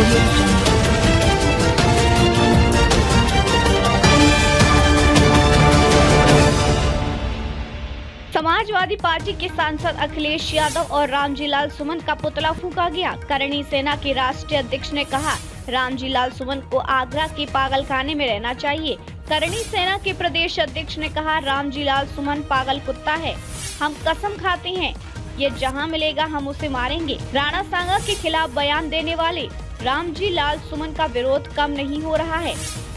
audio jungle. Samajwadi party के सांसद अखिलेश यादव और रामजी लाल सुमन का पुतला फूंका गया। करणी सेना के राष्ट्रीय अध्यक्ष ने कहा, रामजी लाल सुमन को आगरा के पागलखाने में रहना चाहिए। करणी सेना के प्रदेश अध्यक्ष ने कहा, रामजी लाल सुमन पागल कुत्ता है। हम कसम खाते हैं, ये जहां मिलेगा हम उसे मारेंगे। राणा सांगा के खिलाफ बयान देने वाले रामजी लाल सुमन का विरोध कम नहीं हो रहा है।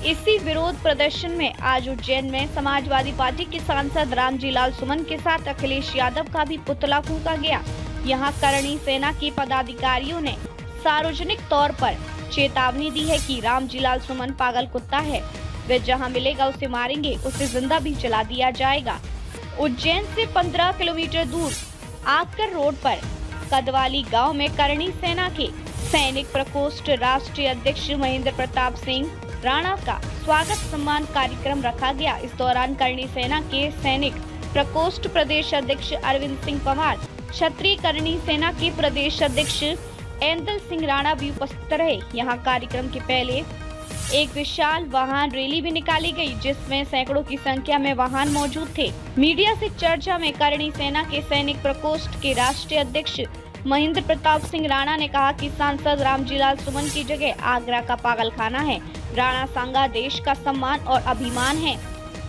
इसी विरोध प्रदर्शन में आज उज्जैन में समाजवादी पार्टी के सांसद रामजी लाल सुमन के साथ अखिलेश यादव का भी पुतला फूंका गया। यहां करणी सेना के पदाधिकारियों ने सार्वजनिक तौर पर चेतावनी दी है कि रामजी लाल सुमन पागल कुत्ता है। वे जहां मिलेगा उसे मारेंगे, उसे जिंदा भी जला दिया जाएगा। उज्जैन से 15 किलोमीटर दूर आकर रोड पर कदवाली गांव में करणी सेना के सैनिक प्रकोष्ठ राष्ट्रीय अध्यक्ष महेंद्र प्रताप सिंह राणा का स्वागत सम्मान कार्यक्रम रखा गया। इस दौरान करणी सेना के सैनिक प्रकोष्ठ प्रदेश अध्यक्ष अरविंद सिंह पवार, क्षत्रिय करणी सेना के प्रदेश अध्यक्ष एंदल सिंह राणा भी उपस्थित रहे। यहाँ कार्यक्रम के पहले एक विशाल वाहन रैली भी निकाली गई, जिसमें सैकड़ों की संख्या में वाहन मौजूद थे। मीडिया से चर्चा में करणी सेना के सैनिक प्रकोष्ठ के राष्ट्रीय अध्यक्ष महेंद्र प्रताप सिंह राणा ने कहा कि सांसद रामजी लाल सुमन की जगह आगरा का पागलखाना है। राणा सांगा देश का सम्मान और अभिमान है।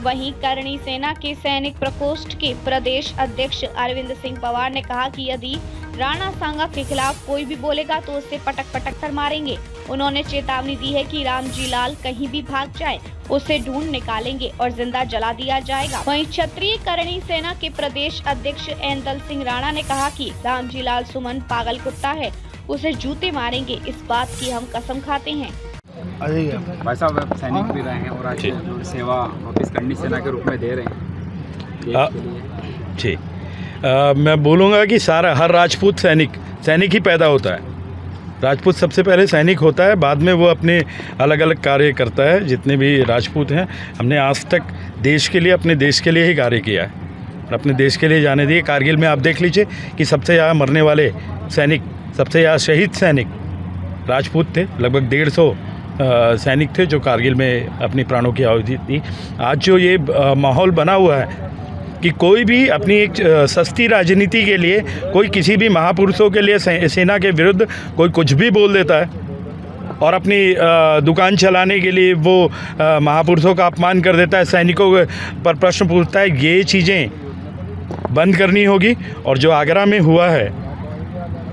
वहीं करणी सेना के सैनिक प्रकोष्ठ के प्रदेश अध्यक्ष अरविंद सिंह पवार ने कहा कि यदि राणा सांगा के खिलाफ कोई भी बोलेगा तो उसे पटक पटक कर मारेंगे। उन्होंने चेतावनी दी है कि रामजी लाल कहीं भी भाग जाए, उसे ढूंढ निकालेंगे और जिंदा जला दिया जाएगा। वहीं क्षत्रिय करणी सेना के प्रदेश अध्यक्ष एंदल सिंह राणा ने कहा कि रामजी लाल सुमन पागल कुत्ता है, उसे जूते मारेंगे। इस बात की हम कसम खाते हैं। भाई साहब सैनिक भी रहे हैं और आज सेवा वापस करणी सेना के रूप में दे रहे हैं जी। मैं बोलूँगा कि हर राजपूत सैनिक ही पैदा होता है। राजपूत सबसे पहले सैनिक होता है, बाद में वो अपने अलग अलग कार्य करता है। जितने भी राजपूत हैं, हमने आज तक देश के लिए, अपने देश के लिए ही कार्य किया है और अपने देश के लिए जाने दिए। कारगिल में आप देख लीजिए कि सबसे ज़्यादा मरने वाले सैनिक, सबसे ज़्यादा शहीद सैनिक राजपूत थे। लगभग 150 सैनिक थे जो कारगिल में अपनी प्राणों की आहुति दी। आज जो ये माहौल बना हुआ है कि कोई भी अपनी एक सस्ती राजनीति के लिए, कोई किसी भी महापुरुषों के लिए, सेना के विरुद्ध कोई कुछ भी बोल देता है और अपनी दुकान चलाने के लिए वो महापुरुषों का अपमान कर देता है, सैनिकों पर प्रश्न पूछता है। ये चीज़ें बंद करनी होगी। और जो आगरा में हुआ है,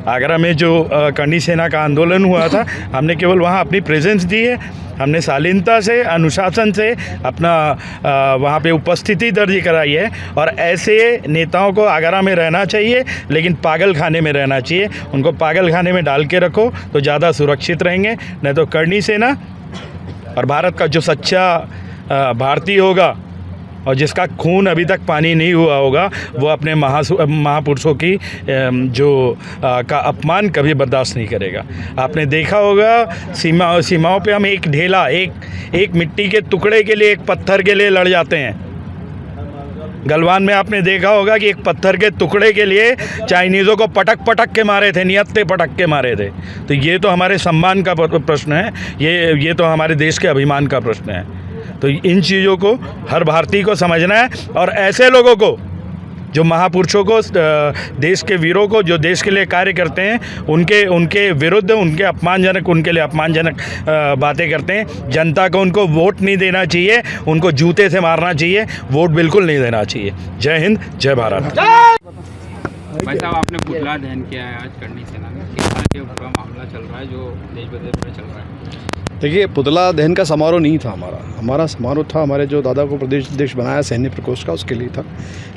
आगरा में जो करणी सेना का आंदोलन हुआ था, हमने केवल वहाँ अपनी प्रेजेंस दी है। हमने शालीनता से, अनुशासन से अपना वहाँ पे उपस्थिति दर्ज कराई है। और ऐसे नेताओं को आगरा में रहना चाहिए, लेकिन पागल खाने में रहना चाहिए। उनको पागल खाने में डाल के रखो तो ज़्यादा सुरक्षित रहेंगे। नहीं तो करणी सेना और भारत का जो सच्चा भारतीय होगा और जिसका खून अभी तक पानी नहीं हुआ होगा, वो अपने महापुरुषों की का अपमान कभी बर्दाश्त नहीं करेगा। आपने देखा होगा सीमाओं पे हम एक ढेला, एक मिट्टी के टुकड़े के लिए, एक पत्थर के लिए लड़ जाते हैं। गलवान में आपने देखा होगा कि एक पत्थर के टुकड़े के लिए चाइनीज़ों को पटक पटक के मारे थे, नियत्ते पटक के मारे थे। तो ये तो हमारे सम्मान का प्रश्न है, ये तो हमारे देश के अभिमान का प्रश्न है। तो इन चीज़ों को हर भारतीय को समझना है और ऐसे लोगों को, जो महापुरुषों को, देश के वीरों को, जो देश के लिए कार्य करते हैं, उनके विरुद्ध, उनके लिए अपमानजनक बातें करते हैं। जनता को उनको वोट नहीं देना चाहिए, उनको जूते से मारना चाहिए, वोट बिल्कुल नहीं देना चाहिए। जय हिंद, जय भारत। भाई साहब आपने पुतला दहन किया है आज करणी सेना में, किस तरह ये पूरा मामला चल रहा है जो देश विदेश में चल रहा है? देखिए, पुतला दहन का समारोह नहीं था हमारा समारोह था हमारे जो दादा को प्रदेश अध्यक्ष बनाया सैनिक प्रकोष्ठ का, उसके लिए था।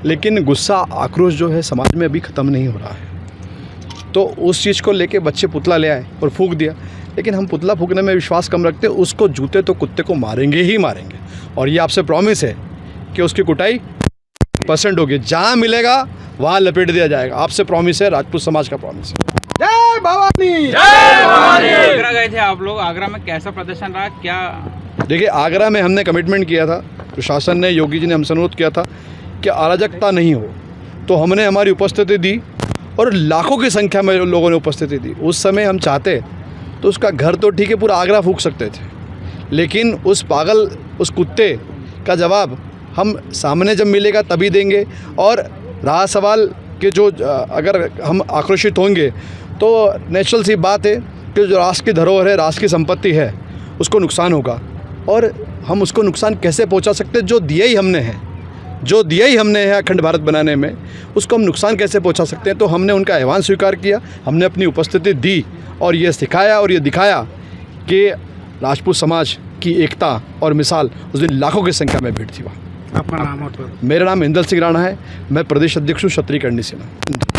लेकिन गुस्सा, आक्रोश जो है समाज में अभी ख़त्म नहीं हो रहा है। तो उस चीज़ को लेके बच्चे पुतला ले आए और फूंक दिया। लेकिन हम पुतला फूंकने में विश्वास कम रखते, उसको जूते तो कुत्ते को मारेंगे ही मारेंगे। और ये आपसे प्रॉमिस है कि उसकी कुटाई % होगी, जहाँ मिलेगा वहाँ लपेट दिया जाएगा। आपसे प्रॉमिस है, राजपूत समाज का प्रॉमिस है। जय भवानी, जय भवानी। आगरा गए थे आप लोग, आगरा में कैसा प्रदर्शन रहा? क्या देखिए, आगरा में हमने कमिटमेंट किया था, प्रशासन ने, योगी जी ने हमसे अनुरोध किया था कि अराजकता नहीं हो, तो हमने हमारी उपस्थिति दी और लाखों की संख्या में लोगों ने उपस्थिति दी। उस समय हम चाहते तो उसका घर तो ठीक है, पूरा आगरा फूंक सकते थे, लेकिन उस पागल, उस कुत्ते का जवाब हम सामने जब मिलेगा तभी देंगे। और रहा सवाल कि जो अगर हम आक्रोशित होंगे तो नेचुरल सी बात है कि जो राष्ट्र की धरोहर है, राष्ट्र की संपत्ति है, उसको नुकसान होगा। और हम उसको नुकसान कैसे पहुंचा सकते हैं? जो दिया ही हमने है, जो दिया ही हमने है अखंड भारत बनाने में, उसको हम नुकसान कैसे पहुंचा सकते हैं? तो हमने उनका आह्वान स्वीकार किया, हमने अपनी उपस्थिति दी और ये सिखाया और ये दिखाया कि राजपूत समाज की एकता और मिसाल उस दिन लाखों की संख्या में भीड़ थी वहाँ। आपका नाम और मेरा नाम इंदल सिंह राणा है, मैं प्रदेश अध्यक्ष हूँ क्षत्रिय करणी सेना।